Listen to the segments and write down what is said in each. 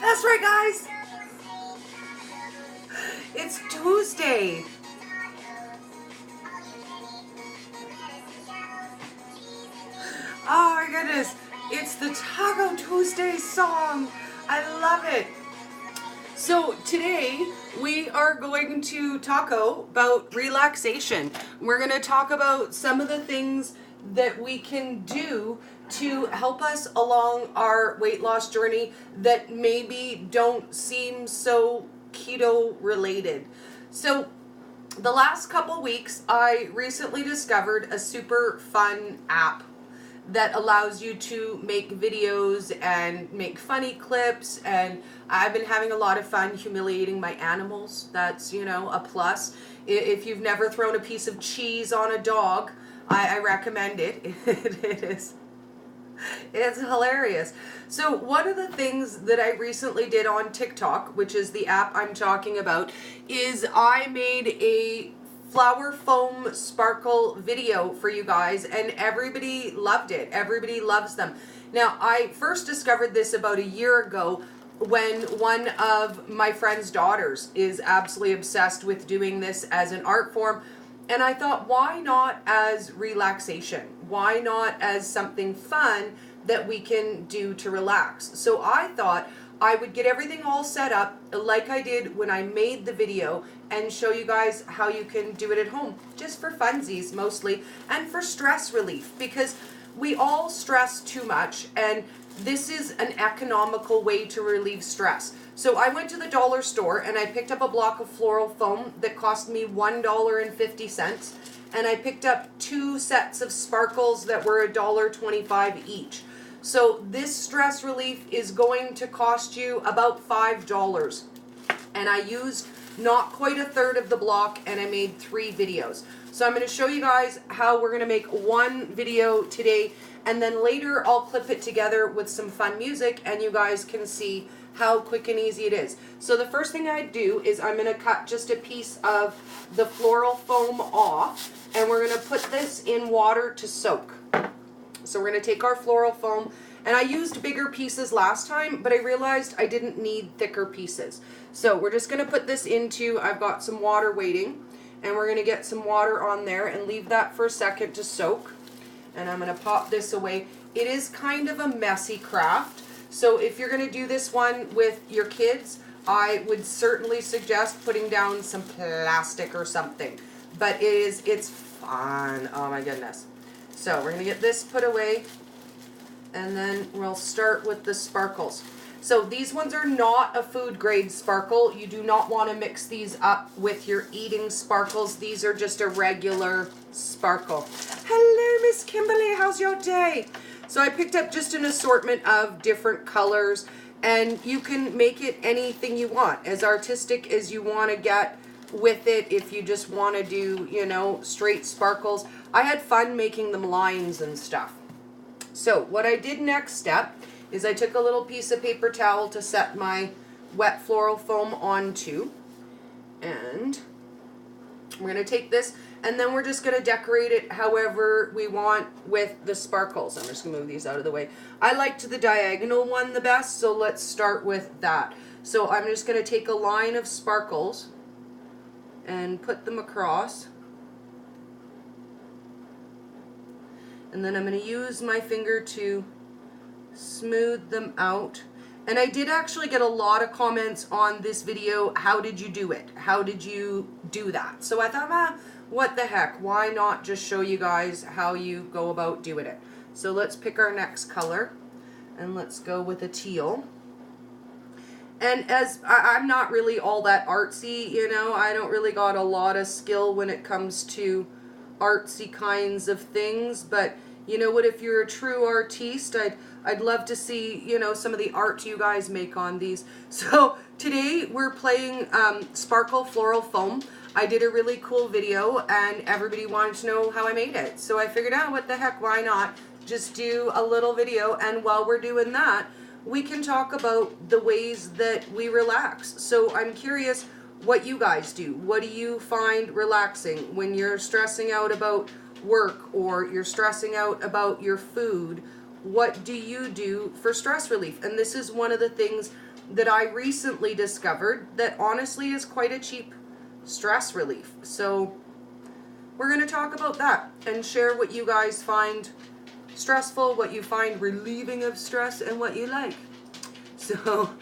That's right, guys. It's Tuesday. Oh my goodness. It's the Taco Tuesday song. I love it. So today we are going to talk about relaxation. We're going to talk about some of the things that we can do to help us along our weight loss journey that maybe don't seem so keto related. So the last couple weeks, I recently discovered a super fun app that allows you to make videos and make funny clips, and I've been having a lot of fun humiliating my animals. That's, a plus. If you've never thrown a piece of cheese on a dog, I recommend it. It's hilarious. So one of the things that I recently did on TikTok, which is the app I'm talking about, is I made a flower foam sparkle video for you guys, and everybody loved it. Everybody loves them. Now, I first discovered this about a year ago when one of my friend's daughters is absolutely obsessed with doing this as an art form. And I thought, why not as relaxation? Why not as something fun that we can do to relax? So I thought I would get everything all set up like I did when I made the video and show you guys how you can do it at home, just for funsies mostly, and for stress relief, because we all stress too much, and this is an economical way to relieve stress. So I went to the dollar store and I picked up a block of floral foam that cost me $1.50, and I picked up 2 sets of sparkles that were $1.25 each. So this stress relief is going to cost you about $5. And I used not quite a third of the block, and I made 3 videos. So I'm going to show you guys how we're going to make one video today, and then later I'll clip it together with some fun music, and you guys can see how quick and easy it is. So the first thing I do is I'm going to cut just a piece of the floral foam off, and we're going to put this in water to soak. So we're going to take our floral foam, and I used bigger pieces last time, but I realized I didn't need thicker pieces. So we're just going to put this into, I've got some water waiting, and we're going to get some water on there and leave that for a second to soak. And I'm going to pop this away. It is kind of a messy craft, so if you're going to do this one with your kids, I would certainly suggest putting down some plastic or something. But it's fun. Oh my goodness. So we're going to get this put away, and then we'll start with the sparkles. So these ones are not a food grade sparkle. You do not want to mix these up with your eating sparkles. These are just a regular sparkle. Hello, Miss Kimberly. How's your day? So I picked up just an assortment of different colors, and you can make it anything you want, as artistic as you want to get with it. If you just want to do, straight sparkles. I had fun making them lines and stuff. So what I did next step is I took a little piece of paper towel to set my wet floral foam onto, and we're going to take this, and then we're just going to decorate it however we want with the sparkles. I'm just going to move these out of the way. I liked the diagonal one the best, so let's start with that. So I'm just going to take a line of sparkles and put them across. And then I'm going to use my finger to smooth them out. And I did actually get a lot of comments on this video, how did you do it? How did you do that? So I thought, what the heck? Why not just show you guys how you go about doing it? So let's pick our next color, and let's go with a teal. And as I'm not really all that artsy, I don't really got a lot of skill when it comes to artsy kinds of things, but you know what, if you're a true artiste, I'd love to see, some of the art you guys make on these. So today we're playing sparkle floral foam. I did a really cool video, and everybody wanted to know how I made it. So I figured out, what the heck, why not just do a little video, and while we're doing that, we can talk about the ways that we relax. So I'm curious what you guys do. What do you find relaxing when you're stressing out about work, or you're stressing out about your food, what do you do for stress relief? And this is one of the things that I recently discovered that honestly is quite a cheap stress relief. So we're going to talk about that and share what you guys find stressful, what you find relieving of stress, and what you like. So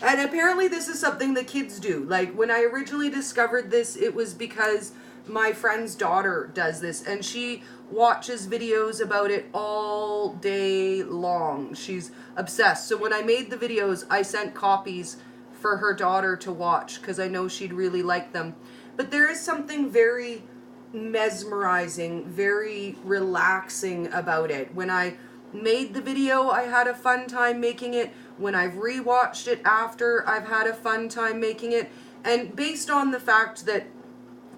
and apparently this is something the kids do. Like when I originally discovered this, it was because my friend's daughter does this and she watches videos about it all day long. She's obsessed. So when I made the videos, I sent copies for her daughter to watch because I know she'd really like them. But there is something very mesmerizing, very relaxing about it. When I made the video, I had a fun time making it. When I've rewatched it after, I've had a fun time making it. And based on the fact that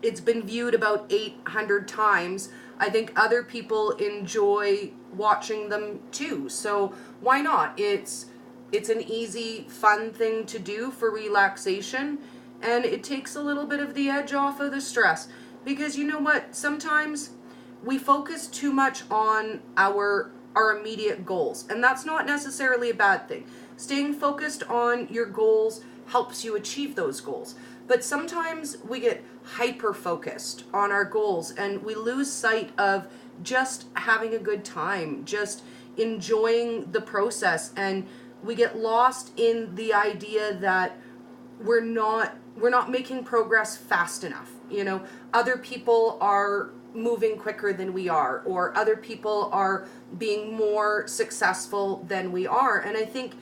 it's been viewed about 800 times, I think other people enjoy watching them too. So why not? It's an easy, fun thing to do for relaxation, and it takes a little bit of the edge off of the stress. Because you know what? Sometimes we focus too much on our immediate goals, and that's not necessarily a bad thing. Staying focused on your goals helps you achieve those goals. But sometimes we get hyper-focused on our goals, and we lose sight of just having a good time, just enjoying the process, and we get lost in the idea that we're not making progress fast enough. You know, other people are moving quicker than we are, or other people are being more successful than we are. And I think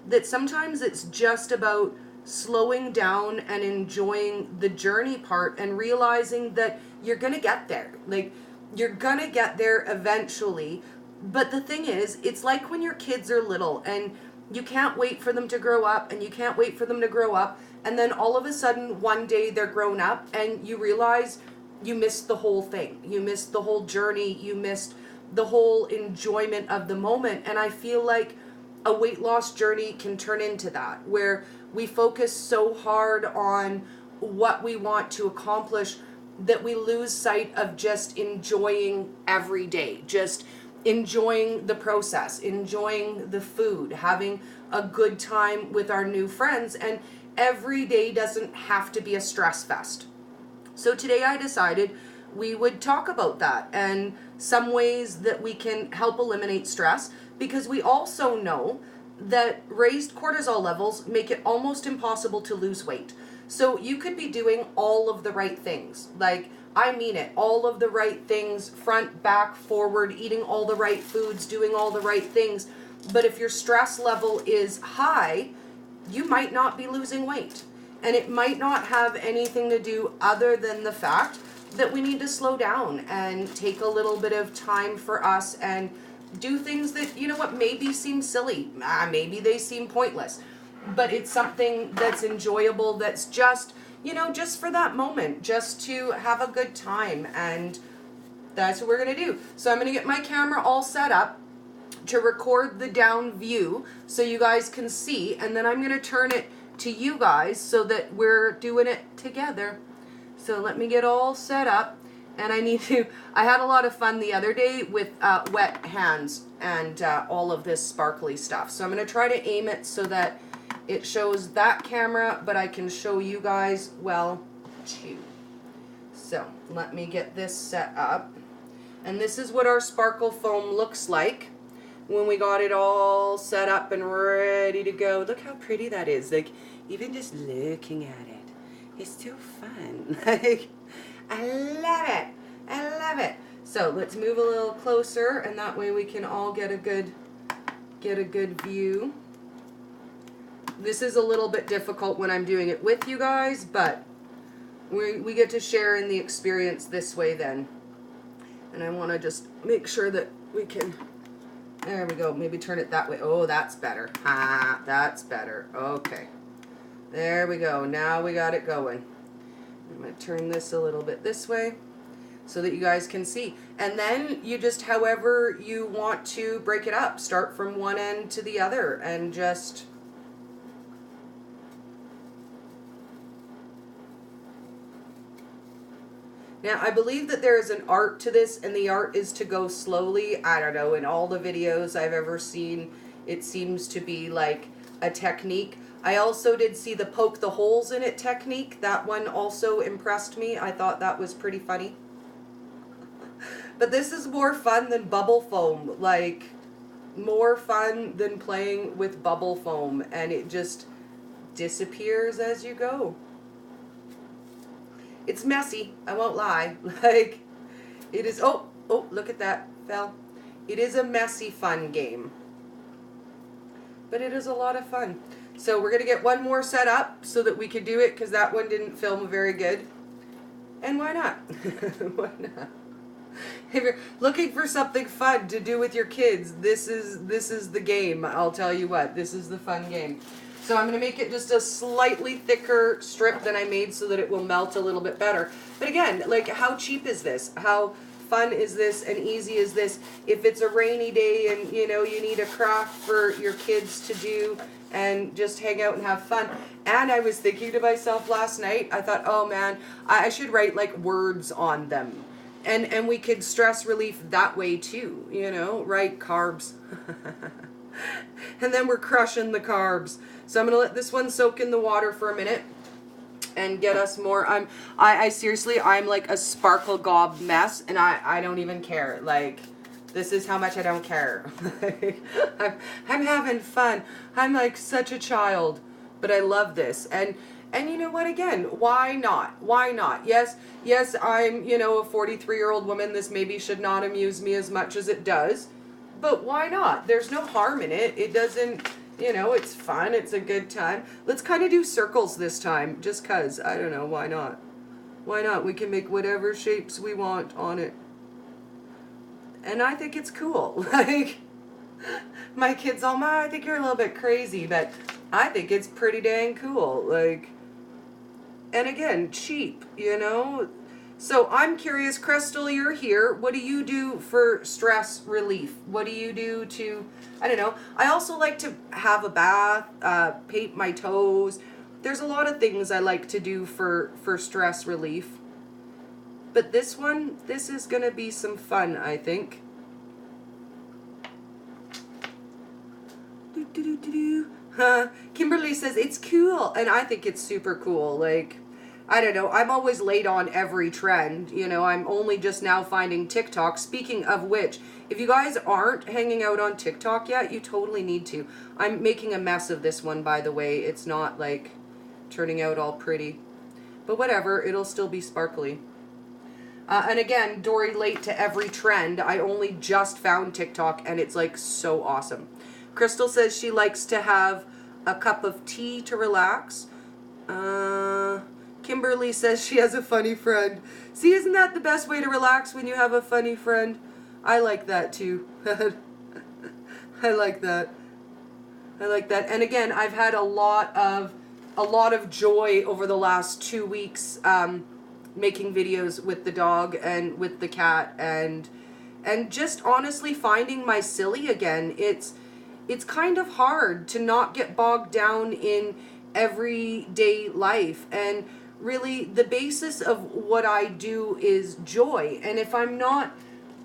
that sometimes it's just about slowing down and enjoying the journey part and realizing that you're going to get there. Like, you're going to get there eventually. But the thing is, it's like when your kids are little and you can't wait for them to grow up and you can't wait for them to grow up. And then all of a sudden, one day they're grown up and you realize you missed the whole thing. You missed the whole journey. You missed the whole enjoyment of the moment. And I feel like a weight loss journey can turn into that, where we focus so hard on what we want to accomplish that we lose sight of just enjoying every day, just enjoying the process, enjoying the food, having a good time with our new friends. And every day doesn't have to be a stress fest. So today I decided we would talk about that and some ways that we can help eliminate stress, because we also know that raised cortisol levels make it almost impossible to lose weight. So you could be doing all of the right things. Like, I mean it, all of the right things, front, back, forward, eating all the right foods, doing all the right things. But if your stress level is high, you might not be losing weight. And it might not have anything to do other than the fact that we need to slow down and take a little bit of time for us and do things that, you know what, maybe seem silly. Maybe they seem pointless. But it's something that's enjoyable, that's just, you know, just for that moment, just to have a good time. And that's what we're going to do. So I'm going to get my camera all set up to record the down view so you guys can see. And then I'm going to turn it to you guys so that we're doing it together. So let me get all set up. And I had a lot of fun the other day with wet hands and all of this sparkly stuff. So I'm going to try to aim it so that it shows that camera, but I can show you guys well too. So let me get this set up. And this is what our sparkle foam looks like when we got it all set up and ready to go. Look how pretty that is. Like, even just looking at it, it's so fun. Like, I love it. I love it. So let's move a little closer, and that way we can all get a good view. This is a little bit difficult when I'm doing it with you guys, but we get to share in the experience this way then. And I want to just make sure that we can, there we go, maybe turn it that way. Oh, that's better. That's better. Okay. There we go. Now we got it going. I'm going to turn this a little bit this way so that you guys can see. And then you just, however you want to break it up, start from one end to the other and just Now, I believe that there is an art to this, and the art is to go slowly. I don't know, in all the videos I've ever seen, it seems to be like a technique. I also did see the poke the holes in it technique. That one also impressed me. I thought that was pretty funny. But this is more fun than bubble foam. Like, more fun than playing with bubble foam, and it just disappears as you go. It's messy, I won't lie. Like, it is, oh, look at that, fell. It is a messy fun game. But it is a lot of fun. So we're going to get one more set up so that we could do it, because that one didn't film very good. And why not? Why not? If you're looking for something fun to do with your kids, this is the game. I'll tell you what, this is the fun game. So I'm going to make it just a slightly thicker strip than I made so that it will melt a little bit better. But again, like, how cheap is this? How fun is this and easy is this? If it's a rainy day and, you know, you need a craft for your kids to do and just hang out and have fun. And I was thinking to myself last night, I thought, oh man, I should write like words on them. And we could stress relief that way too, you know, right? Carbs. And then we're crushing the carbs. So I'm going to let this one soak in the water for a minute and get us more. I seriously, I'm like a sparkle gob mess, and I don't even care. Like, this is how much I don't care. I'm having fun. I'm like such a child, but I love this. And you know what, again, why not? Why not? Yes, I'm, you know, a 43-year-old woman. This maybe should not amuse me as much as it does. But why not? There's no harm in it. It doesn't, you know, it's fun. It's a good time. Let's kind of do circles this time, just because. I don't know. Why not? Why not? We can make whatever shapes we want on it. And I think it's cool. Like, my kids all, I think you're a little bit crazy, but I think it's pretty dang cool. Like, and again, cheap, you know? So I'm curious, Crystal, you're here. What do you do for stress relief? What do you do to, I don't know. I also like to have a bath, paint my toes. There's a lot of things I like to do for stress relief. But this is going to be some fun, I think. Kimberly says, it's cool. And I think it's super cool. Like, I don't know. I'm always late on every trend. You know, I'm only just now finding TikTok. Speaking of which, if you guys aren't hanging out on TikTok yet, you totally need to. I'm making a mess of this one, by the way. It's not, like, turning out all pretty. But whatever. It'll still be sparkly. And again, Dory, late to every trend. I only just found TikTok, and it's, like, so awesome. Crystal says she likes to have a cup of tea to relax. Kimberly says she has a funny friend. See, isn't that the best way to relax, when you have a funny friend? I like that too. I like that. I like that. And again, I've had a lot of joy over the last 2 weeks making videos with the dog and with the cat, and just honestly finding my silly again. It's kind of hard to not get bogged down in everyday life, and really the basis of what I do is joy. And if I'm not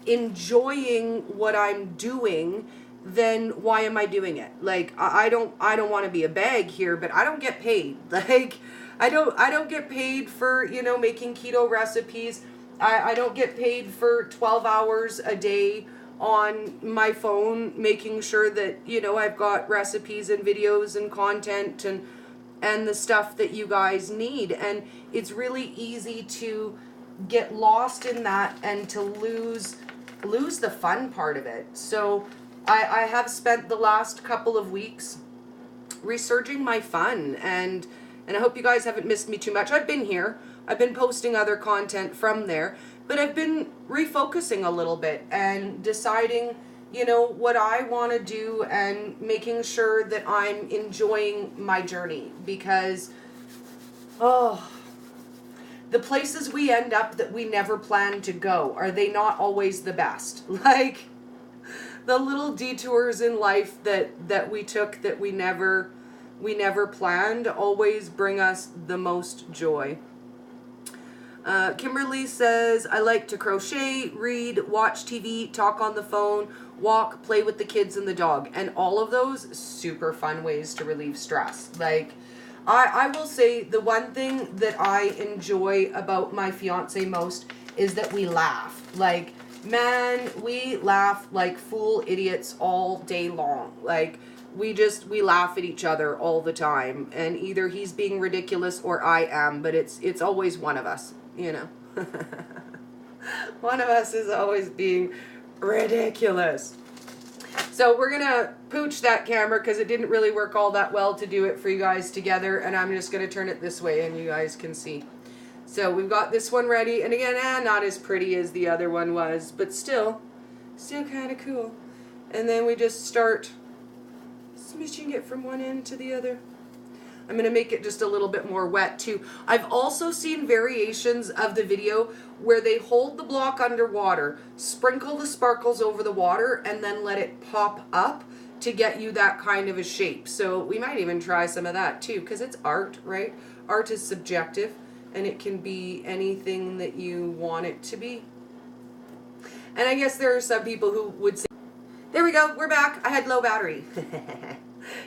enjoying what I'm doing, then why am I doing it? Like, I don't want to be a bag here, but I don't get paid. Like, I don't get paid for, you know, making keto recipes. I don't get paid for 12 hours a day on my phone making sure that, you know, I've got recipes and videos and content and the stuff that you guys need. And it's really easy to get lost in that and to lose the fun part of it. So I have spent the last couple of weeks resurging my fun, and I hope you guys haven't missed me too much. I've been here. I've been posting other content from there, but I've been refocusing a little bit and deciding, you know, what I want to do and making sure that I'm enjoying my journey, because, oh, the places we end up that we never planned to go, are they not always the best? Like, the little detours in life that we took that we never planned always bring us the most joy. Kimberly says, I like to crochet, read, watch TV, talk on the phone, walk, play with the kids and the dog. And all of those super fun ways to relieve stress. Like, I will say the one thing that I enjoy about my fiance most is that we laugh. Like, man, we laugh like fool idiots all day long. Like, we laugh at each other all the time, and either he's being ridiculous or I am, but it's always one of us, you know. One of us is always being ridiculous. So we're gonna pooch that camera because it didn't really work all that well to do it for you guys together, and I'm just gonna turn it this way and you guys can see. So we've got this one ready, and again, not as pretty as the other one was, but still kind of cool. And then we just start smishing it from one end to the other. I'm going to make it just a little bit more wet too. I've also seen variations of the video where they hold the block underwater, sprinkle the sparkles over the water, and then let it pop up to get you that kind of a shape. So we might even try some of that too, because it's art, right? Art is subjective, and it can be anything that you want it to be. And I guess there are some people who would say, there we go, we're back. I had low battery.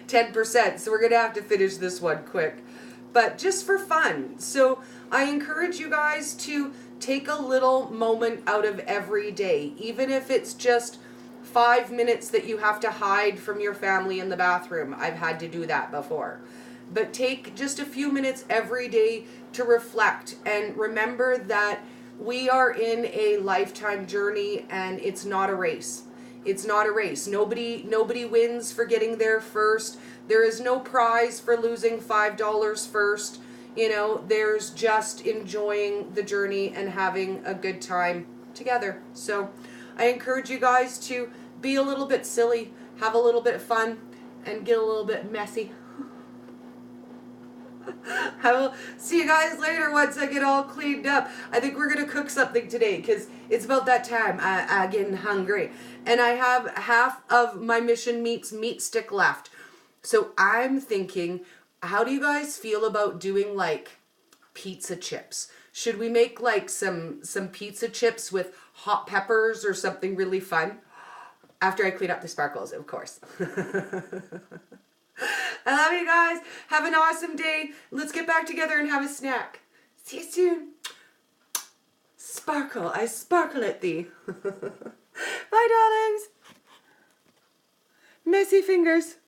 10%, so we're gonna have to finish this one quick, but just for fun. So I encourage you guys to take a little moment out of every day, even if it's just 5 minutes that you have to hide from your family in the bathroom. I've had to do that before, but take just a few minutes every day to reflect and remember that we are in a lifetime journey, and it's not a race. It's not a race. Nobody wins for getting there first. There is no prize for losing $5 first. You know, there's just enjoying the journey and having a good time together. So I encourage you guys to be a little bit silly, have a little bit of fun, and get a little bit messy. I will see you guys later once I get all cleaned up. I think we're going to cook something today because it's about that time. I'm getting hungry. And I have half of my Mission Meats meat stick left. So I'm thinking, how do you guys feel about doing like pizza chips? Should we make like some pizza chips with hot peppers or something really fun? After I clean up the sparkles, of course. I love you guys. Have an awesome day. Let's get back together and have a snack. See you soon. Sparkle. I sparkle at thee. Bye, darlings. Messy fingers.